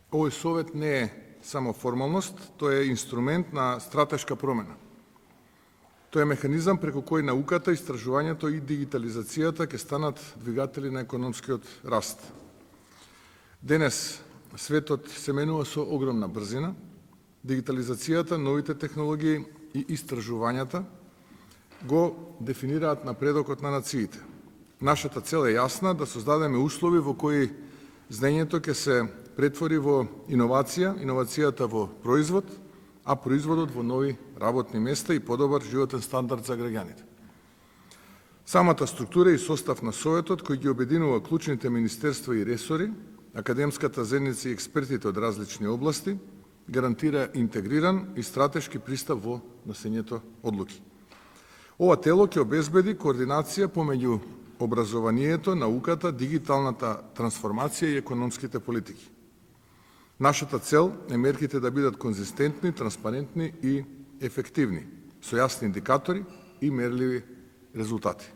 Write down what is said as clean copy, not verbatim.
Овој совет не е само формалност, тој е инструмент на стратешка промена. Тој е механизам преку кој науката, истражувањето и дигитализацијата ќе станат двигатели на економскиот раст. Денес светот се менува со огромна брзина. Дигитализацијата, новите технологии и истражувањата го дефинираат напредокот на нациите. Нашата цел е јасна, да создадеме услови во кои знаењето ќе се претвори во иновација, иновацијата во производ, а производот во нови работни места и подобар животен стандард за граѓаните. Самата структура и состав на Советот, кој ги обединува клучните министерства и ресори, академската заедница и експертите од различни области, гарантира интегриран и стратешки пристап во носењето одлуки. Ова тело ќе обезбеди координација помеѓу образованието, науката, дигиталната трансформација и економските политики. Нашата цел е мерките да бидат конзистентни, транспарентни и ефективни, со јасни индикатори и мерливи резултати.